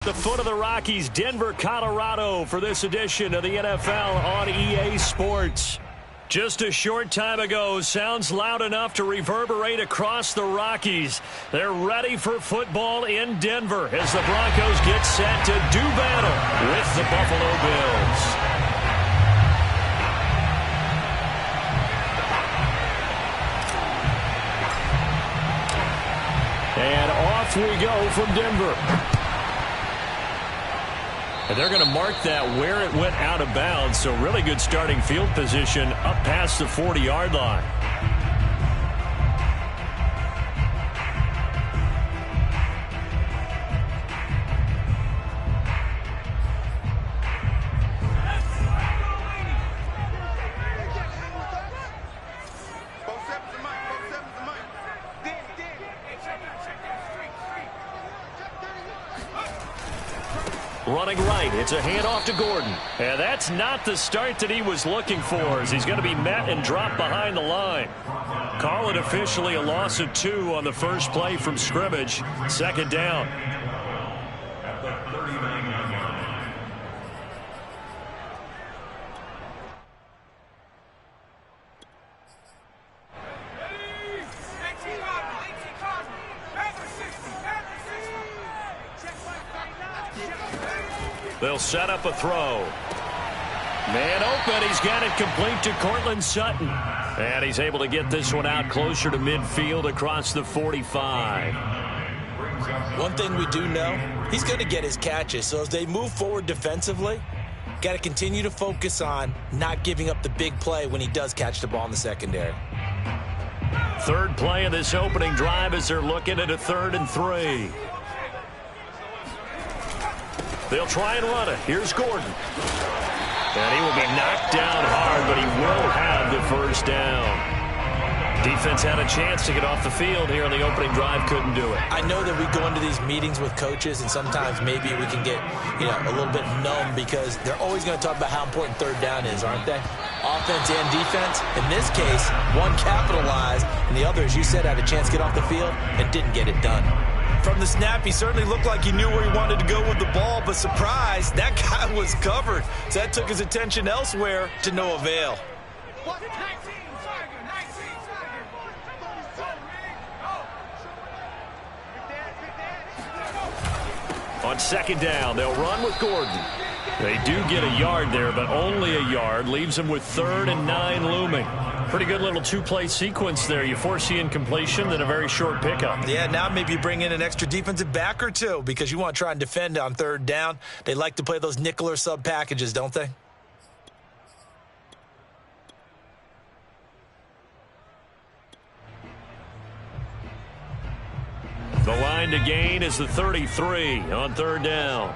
The foot of the Rockies, Denver, Colorado, for this edition of the NFL on EA Sports. Just a short time ago, sounds loud enough to reverberate across the Rockies. They're ready for football in Denver as the Broncos get set to do battle with the Buffalo Bills. And off we go from Denver. And they're going to mark that where it went out of bounds, so really good starting field position up past the 40-yard line. Running right, it's a handoff to Gordon. And that's not the start that he was looking for, as he's going to be met and dropped behind the line. Call it officially a loss of 2 on the first play from scrimmage. Second down. They'll set up a throw. Man open. He's got it complete to Courtland Sutton. And he's able to get this one out closer to midfield across the 45. One thing we do know, he's going to get his catches. So as they move forward defensively, got to continue to focus on not giving up the big play when he does catch the ball in the secondary. Third play of this opening drive as they're looking at a 3rd and 3. They'll try and run it. Here's Gordon. And he will be knocked down hard, but he will have the first down. Defense had a chance to get off the field here in the opening drive, couldn't do it. I know that we go into these meetings with coaches, and sometimes maybe we can get, a little bit numb because they're always going to talk about how important third down is, aren't they? Offense and defense. In this case, one capitalized, and the other, as you said, had a chance to get off the field and didn't get it done. From the snap, he certainly looked like he knew where he wanted to go with the ball, but surprise, that guy was covered. So that took his attention elsewhere to no avail. On second down, they'll run with Gordon. They do get a yard there, but only a yard. Leaves them with 3rd and 9 looming. Pretty good little 2-play sequence there. You force the incompletion, then a very short pickup. Yeah, now maybe you bring in an extra defensive back or two because you want to try and defend on 3rd down. They like to play those nickel or sub packages, don't they? The line to gain is the 33 on 3rd down.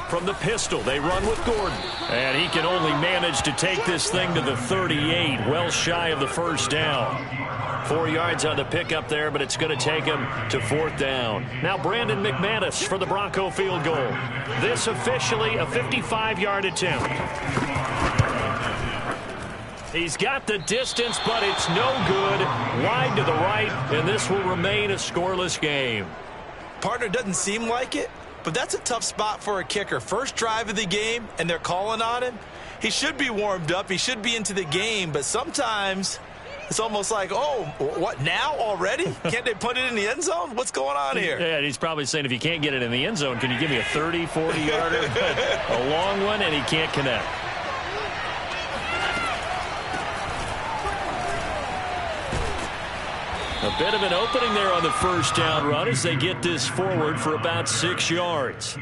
From the pistol, they run with Gordon. And he can only manage to take this thing to the 38, well shy of the first down. 4 yards on the pickup there, but it's going to take him to 4th down. Now Brandon McManus for the Bronco field goal. This officially a 55-yard attempt. He's got the distance, but it's no good. Wide to the right, and this will remain a scoreless game. Partner, doesn't seem like it, but that's a tough spot for a kicker. First drive of the game, and they're calling on him. He should be warmed up. He should be into the game, but sometimes it's almost like, oh, what, now already? Can't they put it in the end zone? What's going on here? Yeah, he's probably saying, if you can't get it in the end zone, can you give me a 30, 40-yarder? A long one, and he can't connect. A bit of an opening there on the first down run as they get this forward for about 6 yards.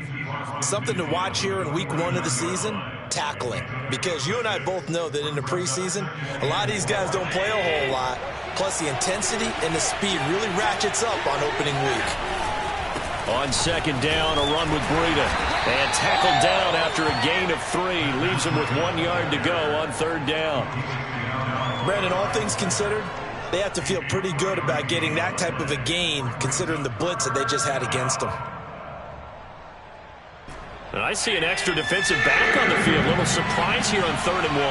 Something to watch here in week 1 of the season, tackling. Because you and I both know that in the preseason, a lot of these guys don't play a whole lot. Plus the intensity and the speed really ratchets up on opening week. On second down, a run with Breida. And tackled down after a gain of 3. Leaves him with 1 yard to go on 3rd down. Brandon, all things considered, they have to feel pretty good about getting that type of a gain considering the blitz that they just had against them. And I see an extra defensive back on the field. A little surprise here on 3rd and 1.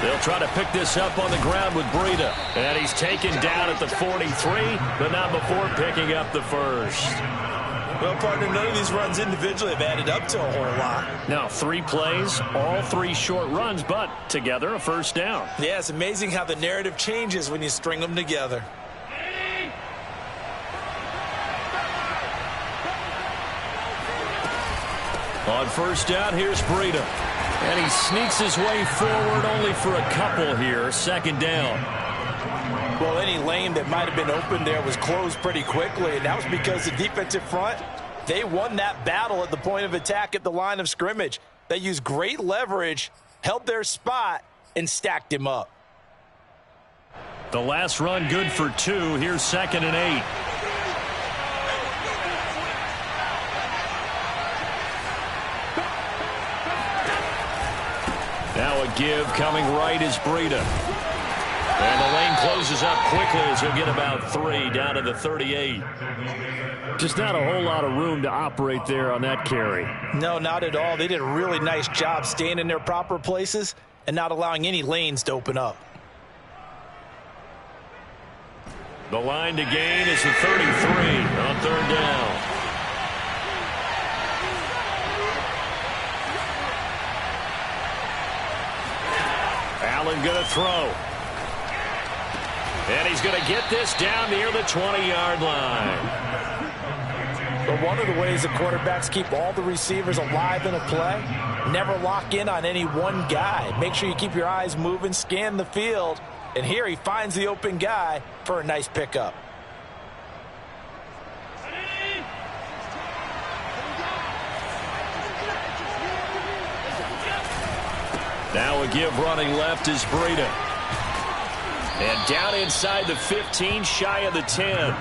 They'll try to pick this up on the ground with Breida. And he's taken down at the 43, but not before picking up the first. Well, partner, none of these runs individually have added up to a whole lot. Now, 3 plays, all 3 short runs, but together a first down. Yeah, it's amazing how the narrative changes when you string them together. On first down, here's Breida. And he sneaks his way forward only for a couple here. 2nd down. Well, any lane that might have been open there was closed pretty quickly, and that was because the defensive front, they won that battle at the point of attack at the line of scrimmage. They used great leverage, held their spot, and stacked him up. The last run good for 2. Here's 2nd and 8. Now a give coming right is Breida. And the lane closes up quickly as he'll get about 3 down to the 38. Just not a whole lot of room to operate there on that carry. No, not at all. They did a really nice job staying in their proper places and not allowing any lanes to open up. The line to gain is the 33 on 3rd down. Allen going to throw. And he's going to get this down near the 20-yard line. But one of the ways the quarterbacks keep all the receivers alive in a play, never lock in on any one guy. Make sure you keep your eyes moving, scan the field. And here he finds the open guy for a nice pickup. Now a give running left is Breida. And down inside the 15, shy of the 10.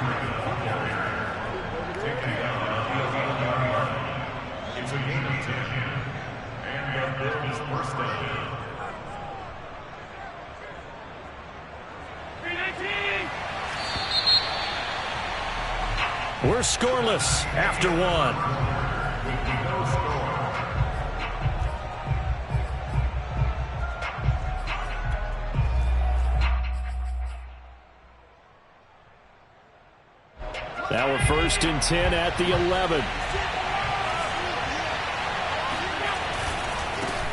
We're scoreless after 1. Now we're 1st and 10 at the 11.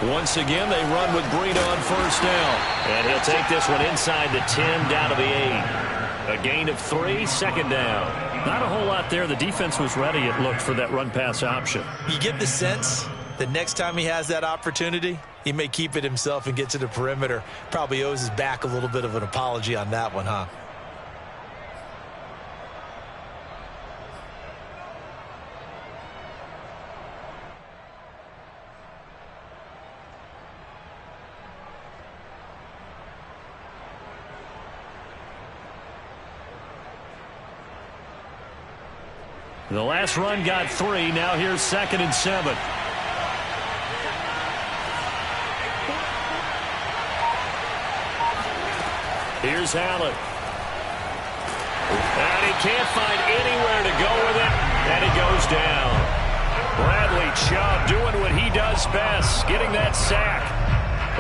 Once again, they run with Breida on 1st down. And he'll take this one inside the 10 down to the 8. A gain of 3, 2nd down. Not a whole lot there. The defense was ready, it looked, for that run-pass option. You get the sense that next time he has that opportunity, he may keep it himself and get to the perimeter. Probably owes his back a little bit of an apology on that one, huh? The last run got 3. Now here's 2nd and 7. Here's Allen. And he can't find anywhere to go with it. And he goes down. Bradley Chubb doing what he does best, getting that sack.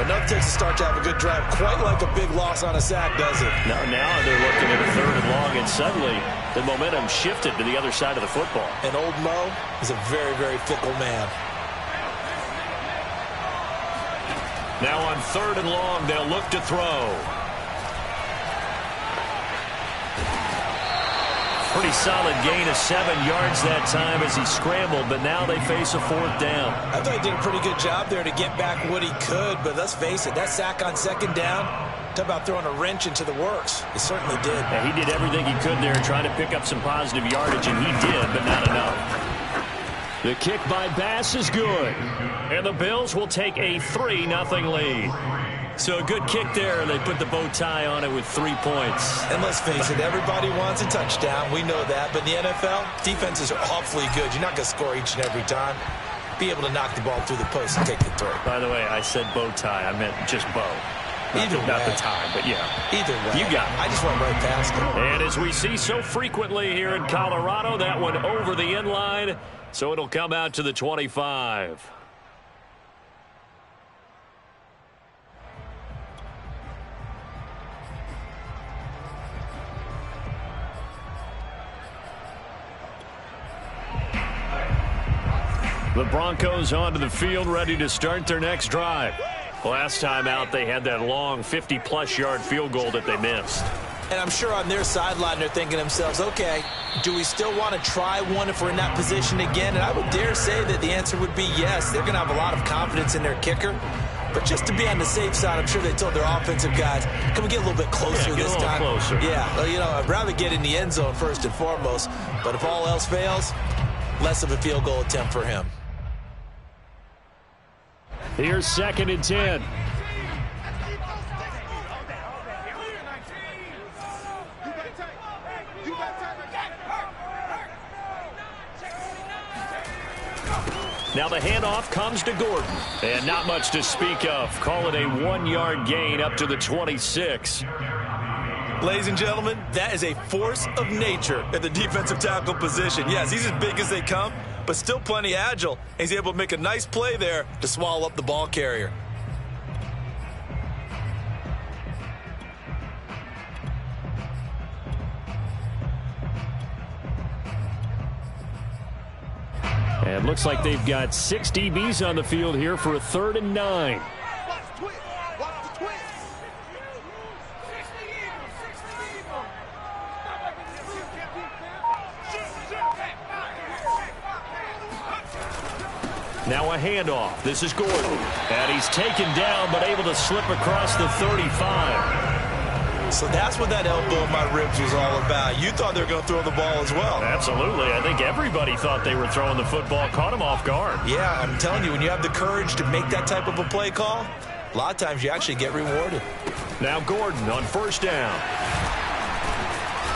Enough takes a start to have a good drive. Quite like a big loss on a sack, does it? Now they're looking at a 3rd and long, and suddenly the momentum shifted to the other side of the football. And old Mo is a very, very fickle man. Now on 3rd and long, they'll look to throw. Pretty solid gain of 7 yards that time as he scrambled, but now they face a 4th down. I thought he did a pretty good job there to get back what he could, but let's face it, that sack on 2nd down, talk about throwing a wrench into the works. He certainly did. Yeah, he did everything he could there trying to pick up some positive yardage, and he did, but not enough. The kick by Bass is good, and the Bills will take a 3-0 lead. So a good kick there, and they put the bow tie on it with 3 points. And let's face it, everybody wants a touchdown. We know that. But in the NFL, defenses are awfully good. You're not going to score each and every time. Be able to knock the ball through the post and take the throw. By the way, I said bow tie. I meant just bow. Not the time, but yeah. Either way. You got it. I just went right past it. And as we see so frequently here in Colorado, that one over the end line, so it'll come out to the 25. The Broncos onto the field, ready to start their next drive. Last time out, they had that long 50-plus yard field goal that they missed. And I'm sure on their sideline, they're thinking to themselves, okay, do we still want to try one if we're in that position again? And I would dare say that the answer would be yes. They're going to have a lot of confidence in their kicker. But just to be on the safe side, I'm sure they told their offensive guys, can we get a little bit closer this time? Closer. Yeah, well, you know, I'd rather get in the end zone first and foremost. But if all else fails, less of a field goal attempt for him. Here's 2nd and 10. Now the handoff comes to Gordon. And not much to speak of. Call it a 1-yard gain up to the 26. Ladies and gentlemen, that is a force of nature at the defensive tackle position. Yes, he's as big as they come, but still plenty agile. And he's able to make a nice play there to swallow up the ball carrier. And looks like they've got 6 DBs on the field here for a 3rd and 9. Now a handoff. This is Gordon. And he's taken down, but able to slip across the 35. So that's what that elbow in my ribs was all about. You thought they were going to throw the ball as well. Absolutely. I think everybody thought they were throwing the football. Caught him off guard. Yeah, I'm telling you, when you have the courage to make that type of a play call, a lot of times you actually get rewarded. Now Gordon on 1st down.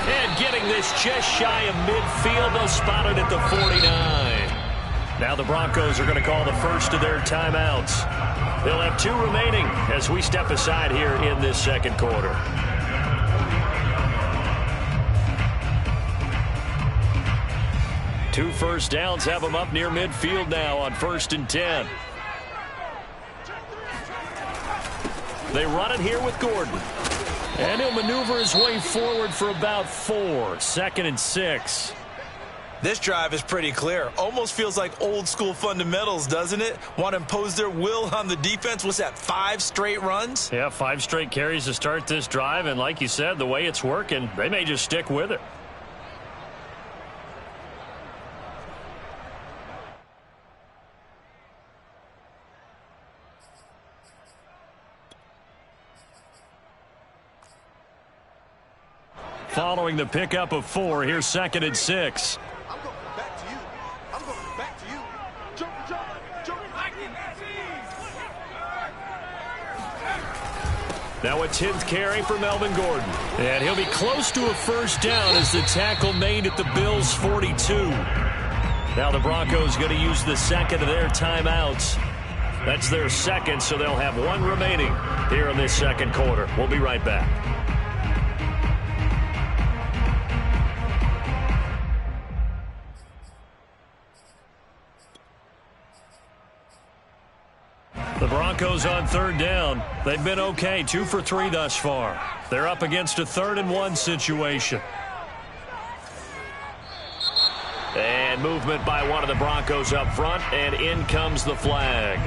And getting this just shy of midfield. They'll spot it at the 49. Now the Broncos are going to call the first of their timeouts. They'll have 2 remaining as we step aside here in this 2nd quarter. Two first downs have them up near midfield now on 1st and 10. They run it here with Gordon. And he'll maneuver his way forward for about 4. 2nd and 6. This drive is pretty clear. Almost feels like old school fundamentals, doesn't it? Want to impose their will on the defense. What's that, 5 straight runs? Yeah, 5 straight carries to start this drive. And like you said, the way it's working, they may just stick with it. Following the pickup of 4, here's 2nd and 6. I'm going back to you. I'm going back to you. Jump. Now a 10th carry for Melvin Gordon. And he'll be close to a 1st down as the tackle made at the Bills' 42. Now the Broncos going to use the 2nd of their timeouts. That's their 2nd, so they'll have 1 remaining here in this 2nd quarter. We'll be right back. The Broncos on 3rd down. They've been okay, 2 for 3 thus far. They're up against a 3rd and 1 situation. And movement by one of the Broncos up front, and in comes the flag.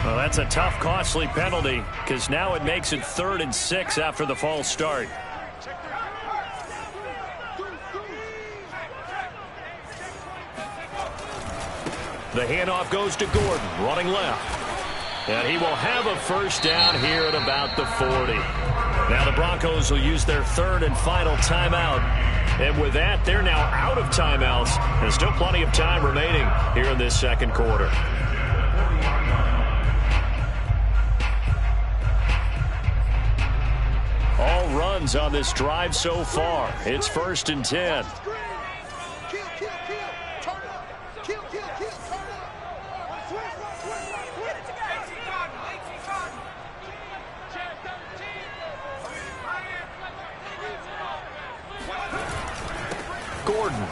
Well, that's a tough, costly penalty, because now it makes it 3rd and 6 after the false start. The handoff goes to Gordon, running left. And he will have a 1st down here at about the 40. Now the Broncos will use their 3rd and final timeout. And with that, they're now out of timeouts. And still plenty of time remaining here in this 2nd quarter. All runs on this drive so far. It's 1st and 10. Kill. Gordon.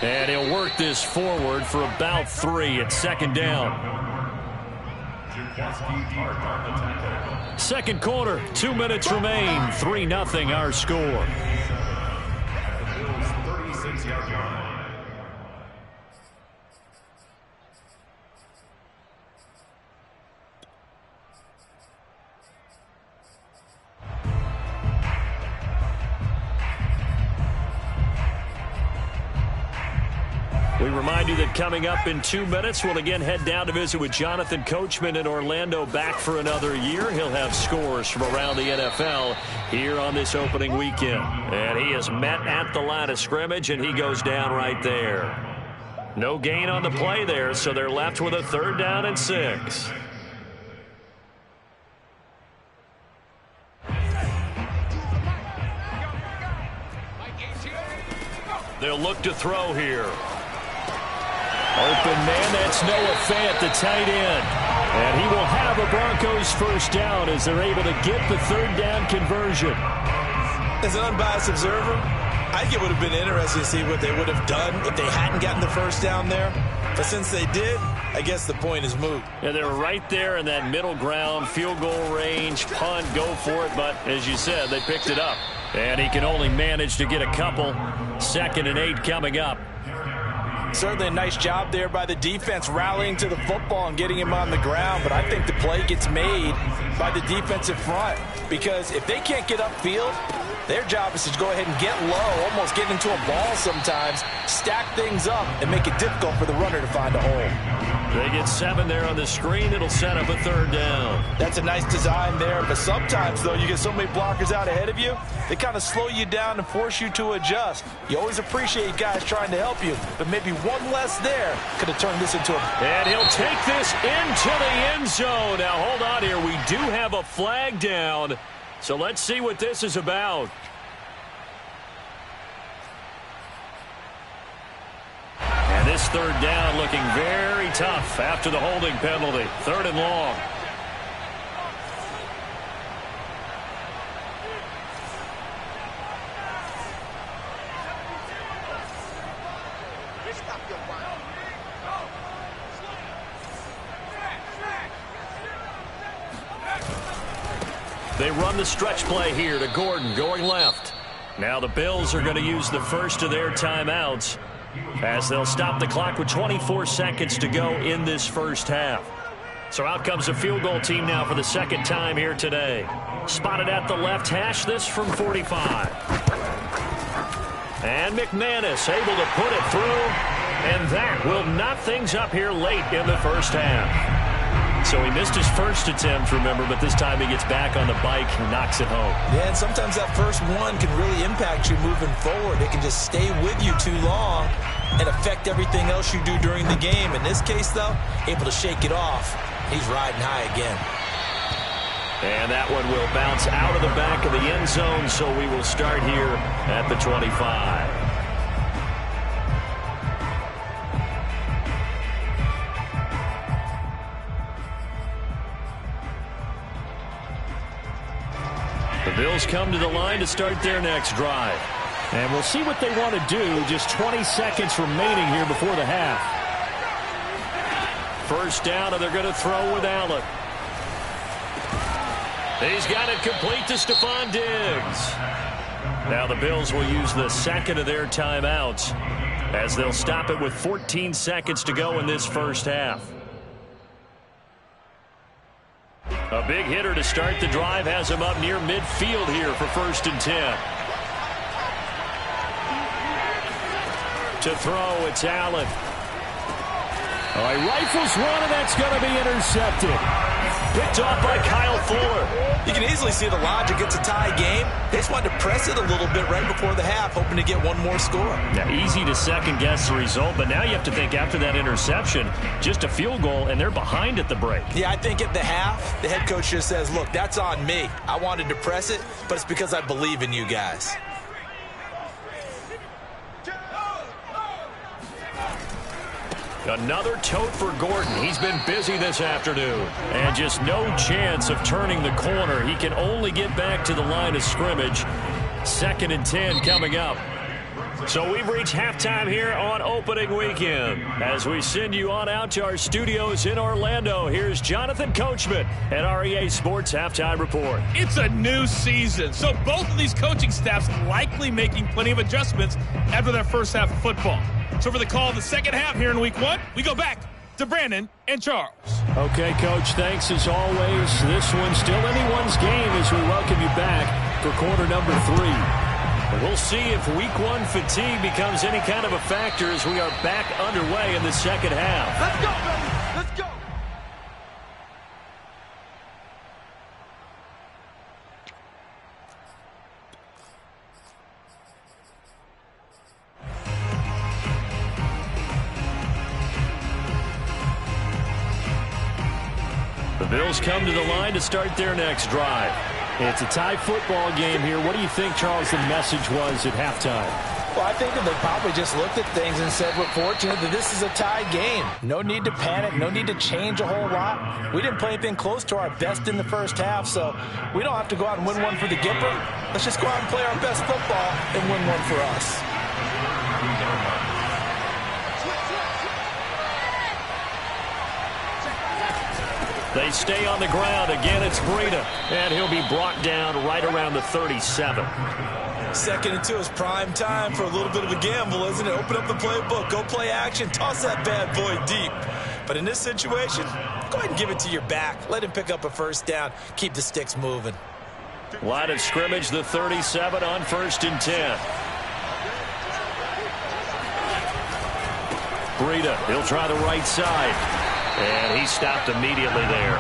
And he'll work this forward for about 3 at second down. Second quarter, 2 minutes remain. 3-0 our score. We remind you that coming up in 2 minutes, we'll again head down to visit with Jonathan Coachman in Orlando, back for another year. He'll have scores from around the NFL here on this opening weekend. And he is met at the line of scrimmage, and he goes down right there. No gain on the play there, so they're left with a 3rd down and 6. They'll look to throw here. Open man, that's Noah Fant, the tight end. And he will have a Broncos 1st down as they're able to get the 3rd down conversion. As an unbiased observer, I think it would have been interesting to see what they would have done if they hadn't gotten the 1st down there. But since they did, I guess the point is moot. Yeah, they were right there in that middle ground, field goal range, punt, go for it. But as you said, they picked it up. And he can only manage to get a couple. 2nd and 8 coming up. Certainly a nice job there by the defense rallying to the football and getting him on the ground. But I think the play gets made by the defensive front. Because if they can't get upfield, their job is to go ahead and get low, almost get into a ball sometimes, stack things up, and make it difficult for the runner to find a hole. They get 7 there on the screen. It'll set up a 3rd down. That's a nice design there. But sometimes, though, you get so many blockers out ahead of you, they kind of slow you down and force you to adjust. You always appreciate guys trying to help you, but maybe one less there could have turned this into a... And he'll take this into the end zone. Now, hold on here. We do have a flag down. So let's see what this is about. And this 3rd down looking very tough after the holding penalty. 3rd and long. They run the stretch play here to Gordon going left. Now the Bills are going to use the first of their timeouts as they'll stop the clock with 24 seconds to go in this 1st half. So out comes the field goal team now for the 2nd time here today. Spotted at the left hash, this from 45. And McManus able to put it through, and that will knot things up here late in the 1st half. So he missed his first attempt, remember, but this time he gets back on the bike and knocks it home. Yeah, and sometimes that first one can really impact you moving forward. It can just stay with you too long and affect everything else you do during the game. In this case, though, able to shake it off. He's riding high again. And that one will bounce out of the back of the end zone, so we will start here at the 25. The Bills come to the line to start their next drive. And we'll see what they want to do. Just 20 seconds remaining here before the half. 1st down, and they're going to throw with Allen. He's got it complete to Stephon Diggs. Now the Bills will use the 2nd of their timeouts as they'll stop it with 14 seconds to go in this 1st half. A big hitter to start the drive has him up near midfield here for 1st and 10. To throw, it's Allen. All right, rifles one, and that's going to be intercepted. Picked off by Kyle Fuller. You can easily see the logic. It's a tie game. They just wanted to press it a little bit right before the half, hoping to get one more score. Now, easy to second-guess the result, but now you have to think after that interception, just a field goal, and they're behind at the break. Yeah, I think at the half, the head coach just says, look, that's on me. I wanted to press it, but it's because I believe in you guys. Another tote for Gordon. He's been busy this afternoon. And just no chance of turning the corner. He can only get back to the line of scrimmage. 2nd and 10 coming up. So we've reached halftime here on opening weekend. As we send you on out to our studios in Orlando, here's Jonathan Coachman at our EA Sports Halftime Report. It's a new season, so both of these coaching staffs likely making plenty of adjustments after their first half of football. So for the call of the second half here in week one, we go back to Brandon and Charles. Okay, Coach, thanks as always. This one's still anyone's game as we welcome you back for quarter number 3. We'll see if week one fatigue becomes any kind of a factor as we are back underway in the second half. Let's go, baby. Let's go. The Bills come to the line to start their next drive. It's a tie football game here. What do you think, Charles, the message was at halftime? Well, I think that they probably just looked at things and said, we're fortunate that this is a tie game. No need to panic. No need to change a whole lot. We didn't play anything close to our best in the first half, so we don't have to go out and win one for the Gipper. Let's just go out and play our best football and win one for us. They stay on the ground. Again, it's Breida. And he'll be brought down right around the 37. Second and 2 is prime time for a little bit of a gamble, isn't it? Open up the playbook. Go play action. Toss that bad boy deep. But in this situation, go ahead and give it to your back. Let him pick up a first down. Keep the sticks moving. Line of scrimmage, the 37 on 1st and 10. Breida, he'll try the right side. And he stopped immediately there.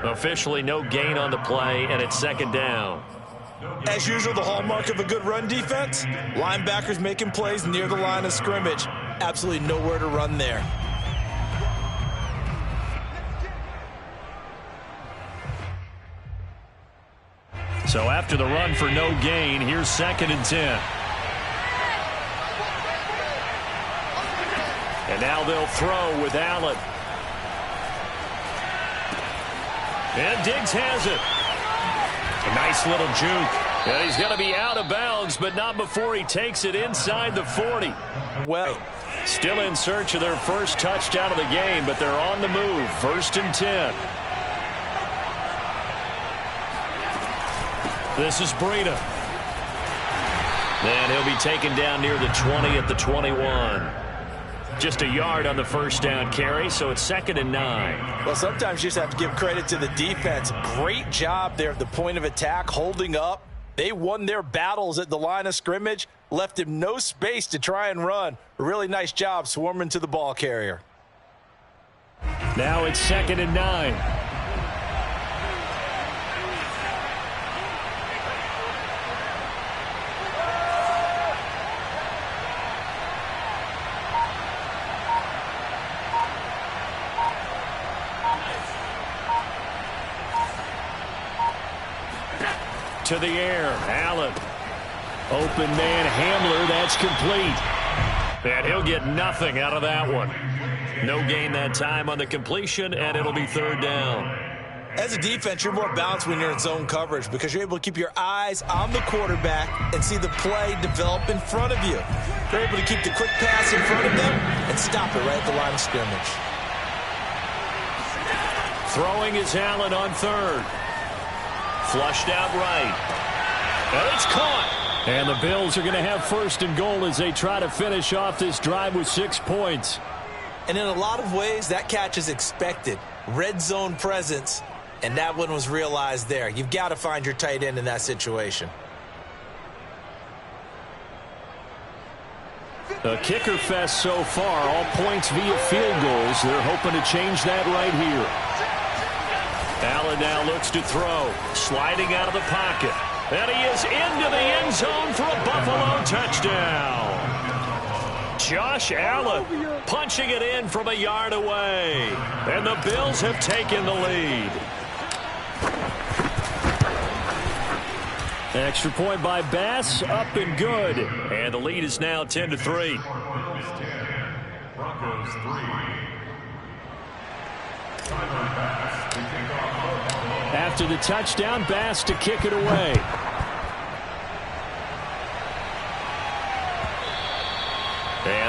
Officially no gain on the play, and it's second down. As usual, the hallmark of a good run defense, linebackers making plays near the line of scrimmage. Absolutely nowhere to run there. So after the run for no gain, here's 2nd and 10. And now they'll throw with Allen. And Diggs has it. A nice little juke. And he's going to be out of bounds, but not before he takes it inside the 40. Well, still in search of their first touchdown of the game, but they're on the move. 1st and 10. This is Breida. And he'll be taken down near the 20 at the 21. Just a yard on the first down carry, so it's 2nd and 9. Well, sometimes you just have to give credit to the defense. Great job there at the point of attack, holding up. They won their battles at the line of scrimmage, left him no space to try and run. A really nice job swarming to the ball carrier. Now it's 2nd and 9. To the air, Allen. Open man, Hamler, that's complete. And he'll get nothing out of that one. No gain that time on the completion, and it'll be 3rd down. As a defense, you're more balanced when you're in zone coverage because you're able to keep your eyes on the quarterback and see the play develop in front of you. You're able to keep the quick pass in front of them and stop it right at the line of scrimmage. Throwing is Allen on 3rd. Flushed out right. And it's caught. And the Bills are going to have 1st and goal as they try to finish off this drive with 6 points. And in a lot of ways, that catch is expected. Red zone presence, and that one was realized there. You've got to find your tight end in that situation. A kicker fest so far. All points via field goals. They're hoping to change that right here. Allen now looks to throw. Sliding out of the pocket. And he is into the end zone for a Buffalo touchdown. Josh Allen punching it in from a yard away. And the Bills have taken the lead. Extra point by Bass. Up and good. And the lead is now 10-3. Broncos 3. After the touchdown, Bass to kick it away.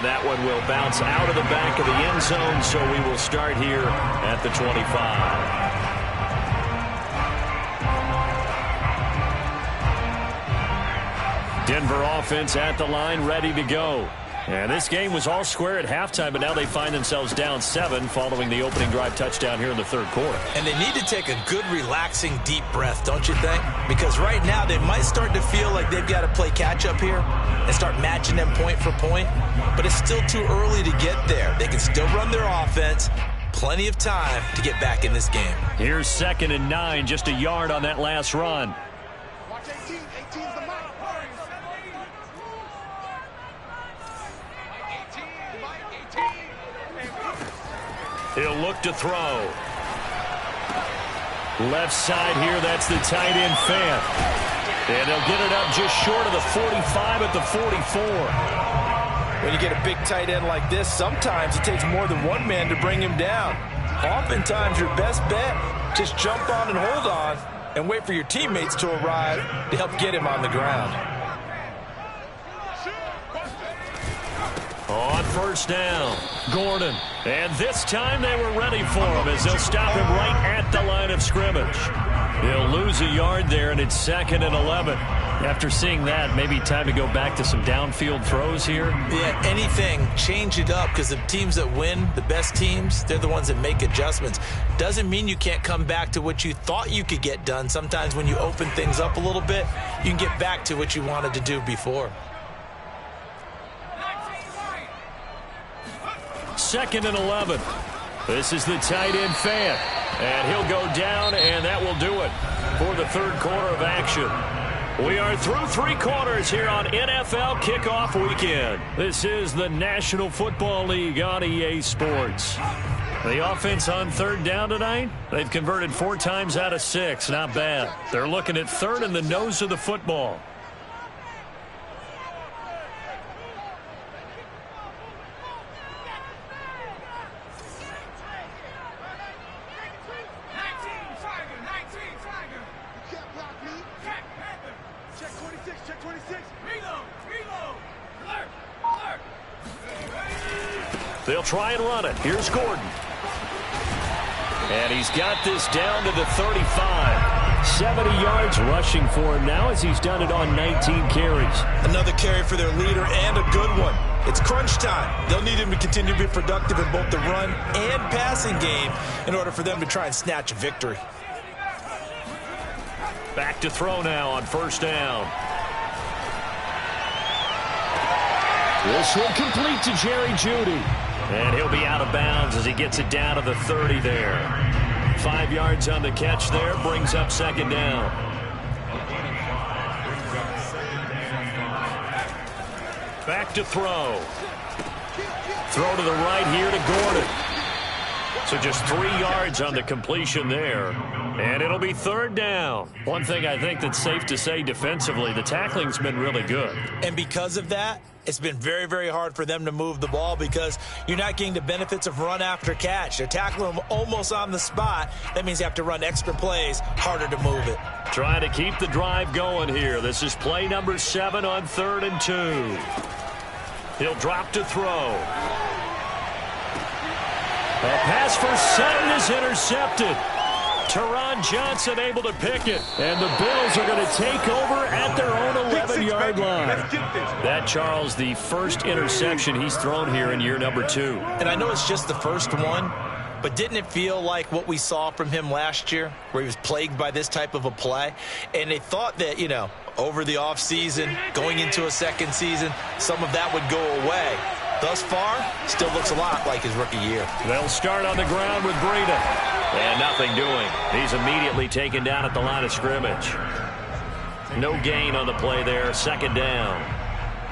And that one will bounce out of the back of the end zone, so we will start here at the 25. Denver offense at the line, ready to go. And this game was all square at halftime, but now they find themselves down 7 following the opening drive touchdown here in the third quarter. And they need to take a good, relaxing, deep breath, don't you think? Because right now they might start to feel like they've got to play catch-up here and start matching them point for point. But it's still too early to get there. They can still run their offense. Plenty of time to get back in this game. Here's 2nd and 9, just a yard on that last run. Watch 18. 18's the mark. He'll look to throw. Left side here, that's the tight end Fant. And they'll get it up just short of the 45 at the 44. When you get a big tight end like this, sometimes it takes more than one man to bring him down. Oftentimes, your best bet, just jump on and hold on and wait for your teammates to arrive to help get him on the ground. On first down, Gordon. And this time they were ready for him as they'll stop him right at the line of scrimmage. He'll lose a yard there, and it's 2nd and 11. After seeing that, maybe time to go back to some downfield throws here. Yeah, anything. Change it up, because the teams that win, the best teams, they're the ones that make adjustments. Doesn't mean you can't come back to what you thought you could get done. Sometimes when you open things up a little bit, you can get back to what you wanted to do before. 2nd and 11. This is the tight end Fant. And he'll go down, and that will do it for the third quarter of action. We are through 3 quarters here on NFL Kickoff Weekend. This is the National Football League on EA Sports. The offense on third down tonight, they've converted 4 times out of 6. Not bad. They're looking at third in the nose of the football. They'll try and run it. Here's Gordon. And he's got this down to the 35. 70 yards rushing for him now as he's done it on 19 carries. Another carry for their leader and a good one. It's crunch time. They'll need him to continue to be productive in both the run and passing game in order for them to try and snatch a victory. Back to throw now on first down. This will complete to Jerry Jeudy. And he'll be out of bounds as he gets it down to the 30 there. 5 yards on the catch there, brings up 2nd down. Back to throw. Throw to the right here to Gordon. So just 3 yards on the completion there. And it'll be 3rd down. One thing I think that's safe to say defensively, the tackling's been really good. And because of that, it's been very, very hard for them to move the ball because you're not getting the benefits of run after catch. They're tackling them almost on the spot. That means you have to run extra plays, harder to move it. Trying to keep the drive going here. This is play number 7 on 3rd and 2. He'll drop to throw. A pass for Sutton is intercepted. Teron Johnson able to pick it. And the Bills are going to take over at their own 11-yard line. That, Charles, the first interception he's thrown here in year number 2. And I know it's just the first one, but didn't it feel like what we saw from him last year, where he was plagued by this type of a play? And they thought that, you know, over the offseason, going into a second season, some of that would go away. Thus far, still looks a lot like his rookie year. They'll start on the ground with Breida. And nothing doing. He's immediately taken down at the line of scrimmage. No gain on the play there. 2nd down.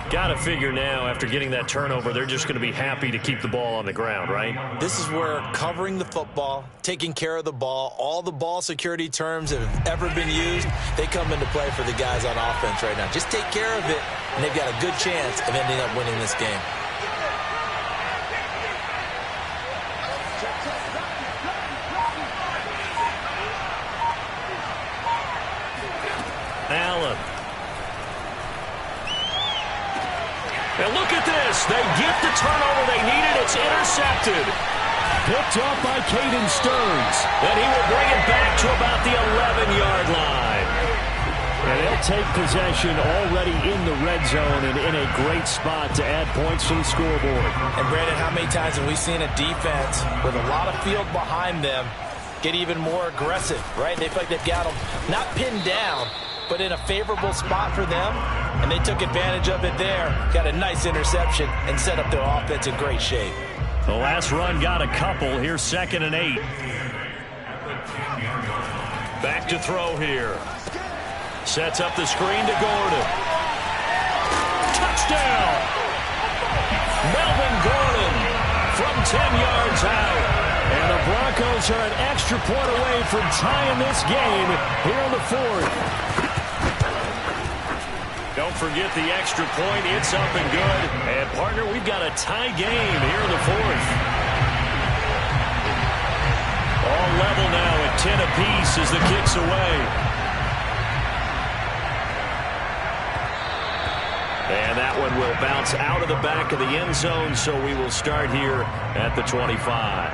Got to figure now, after getting that turnover, they're just going to be happy to keep the ball on the ground, right? This is where covering the football, taking care of the ball, all the ball security terms that have ever been used, they come into play for the guys on offense right now. Just take care of it, and they've got a good chance of ending up winning this game. Allen. And look at this. They get the turnover they needed. It's intercepted. Picked up by Caden Stearns. And he will bring it back to about the 11-yard line. And they'll take possession already in the red zone and in a great spot to add points to the scoreboard. And, Brandon, how many times have we seen a defense with a lot of field behind them get even more aggressive, right? They feel like they've got them not pinned down, but in a favorable spot for them, and they took advantage of it there. Got a nice interception and set up their offense in great shape. The last run got a couple. Here's 2nd and 8. Back to throw here. Sets up the screen to Gordon. Touchdown! Melvin Gordon from 10 yards out. And the Broncos are an extra point away from tying this game here in the 4th. Don't forget the extra point. It's up and good. And, partner, we've got a tie game here in the 4th. All level now at 10 apiece as the kick's away. And that one will bounce out of the back of the end zone, so we will start here at the 25.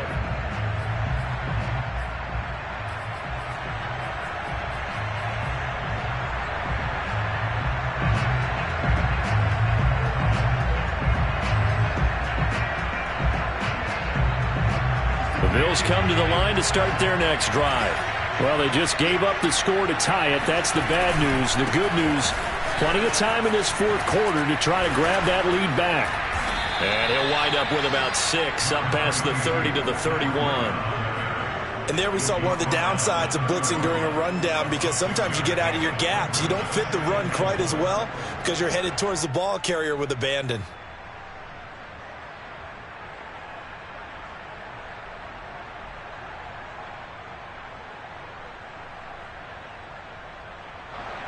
The Bills come to the line to start their next drive. Well, they just gave up the score to tie it. That's the bad news. The good news, plenty of time in this 4th quarter to try to grab that lead back. And he'll wind up with about 6, up past the 30 to the 31. And there we saw one of the downsides of blitzing during a rundown, because sometimes you get out of your gaps. You don't fit the run quite as well because you're headed towards the ball carrier with abandon.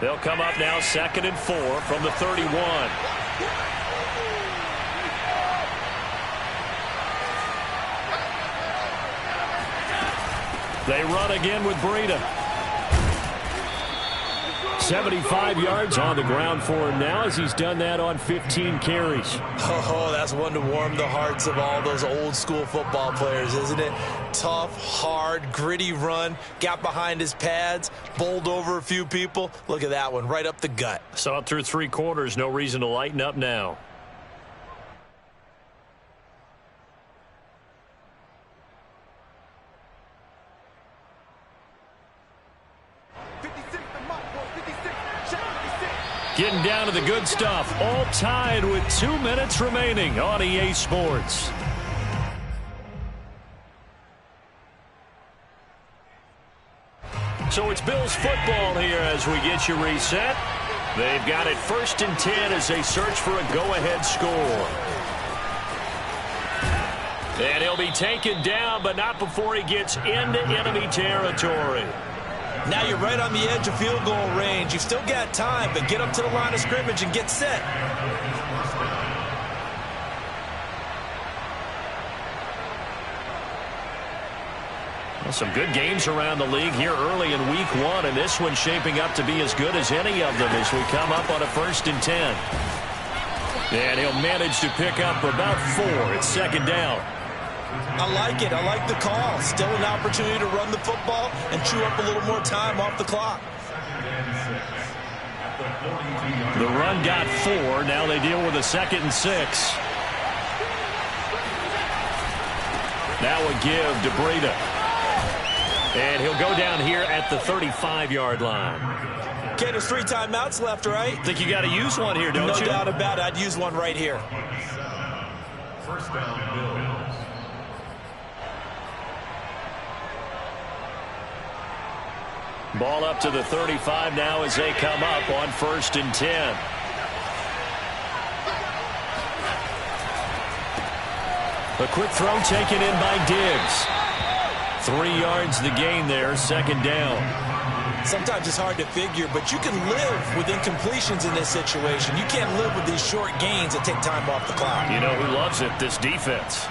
They'll come up now 2nd and 4 from the 31. They run again with Breida. 75 yards on the ground for him now as he's done that on 15 carries. Oh, that's one to warm the hearts of all those old school football players, isn't it? Tough, hard, gritty run, got behind his pads, bowled over a few people. Look at that one, right up the gut. Saw it through 3 quarters, no reason to lighten up now. Getting down to the good stuff, all tied with 2 minutes remaining on EA Sports. So it's Bills football here as we get you reset. They've got it 1st and 10 as they search for a go-ahead score. And he'll be taken down, but not before he gets into enemy territory. Now you're right on the edge of field goal range. You've still got time, but get up to the line of scrimmage and get set. Well, some good games around the league here early in week 1, and this one's shaping up to be as good as any of them as we come up on a 1st and 10. And he'll manage to pick up about 4. It's 2nd down. I like it. I like the call. Still an opportunity to run the football and chew up a little more time off the clock. The run got 4. Now they deal with a 2nd and 6. Now a give to Breida. And he'll go down here at the 35-yard line. Okay, there's 3 timeouts left, right? Think you got to use one here, don't you? No doubt about it. I'd use one right here. First down, Bills. Ball up to the 35 now as they come up on 1st and 10. A quick throw taken in by Diggs. 3 yards the gain there, 2nd down. Sometimes it's hard to figure, but you can live with incompletions in this situation. You can't live with these short gains that take time off the clock. You know who loves it? This defense.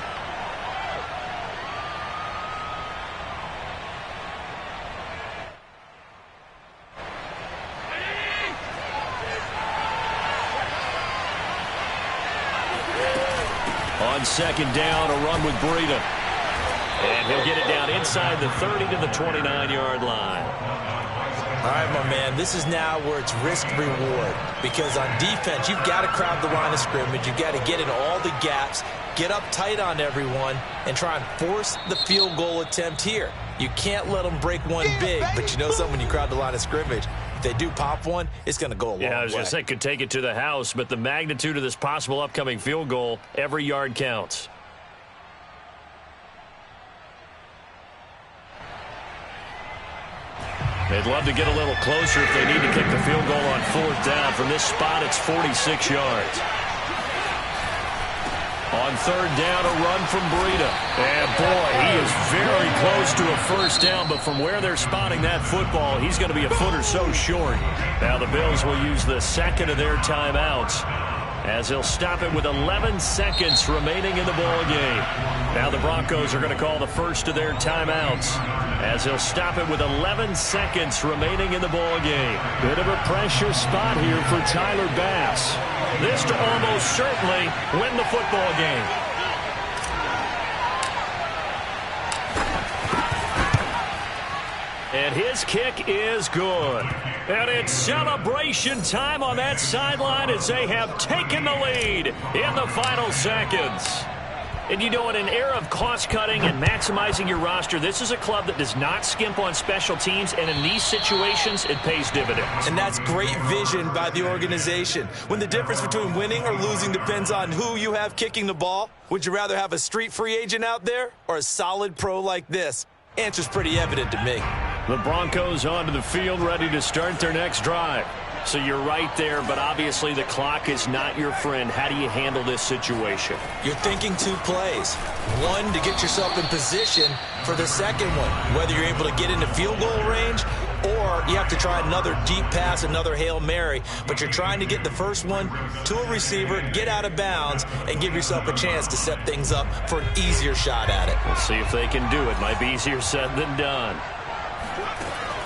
on second down, a run with Breida. And he'll get it down inside the 30 to the 29-yard line. All right, my man, this is now where it's risk-reward. Because on defense, you've got to crowd the line of scrimmage. You've got to get in all the gaps, get up tight on everyone, and try and force the field goal attempt here. You can't let them break one big, but you know something, when you crowd the line of scrimmage, if they do pop one, it's going to go a long way. Yeah, I was going to say, could take it to the house, but the magnitude of this possible upcoming field goal, every yard counts. They'd love to get a little closer if they need to kick the field goal on fourth down. From this spot, it's 46 yards. On third down, a run from Breida. And, boy, he is very close to a first down, but from where they're spotting that football, he's going to be a foot or so short. Now the Bills will use the second of their timeouts, as he'll stop it with 11 seconds remaining in the ball game. Now the Broncos are going to call the first of their timeouts, as he'll stop it with 11 seconds remaining in the ball game. Bit of a pressure spot here for Tyler Bass. This to almost certainly win the football game. And his kick is good. And it's celebration time on that sideline as they have taken the lead in the final seconds. And you know, in an era of cost-cutting and maximizing your roster, this is a club that does not skimp on special teams, and in these situations, it pays dividends. And that's great vision by the organization. When the difference between winning or losing depends on who you have kicking the ball, would you rather have a street free agent out there or a solid pro like this? Answer's pretty evident to me. The Broncos onto the field, ready to start their next drive. So you're right there, but obviously the clock is not your friend. How do you handle this situation? You're thinking two plays. One, to get yourself in position for the second one, whether you're able to get into field goal range or you have to try another deep pass, another Hail Mary, but you're trying to get the first one to a receiver, get out of bounds, and give yourself a chance to set things up for an easier shot at it. We'll see if they can do it. Might be easier said than done.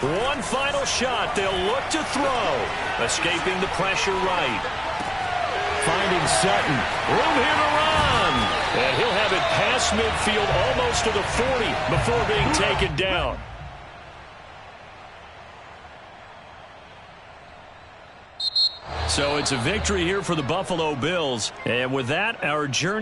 One final shot. They'll look to throw. Escaping the pressure right. Finding Sutton. Room here to run. And he'll have it past midfield, almost to the 40 before being taken down. So it's a victory here for the Buffalo Bills. And with that, our journey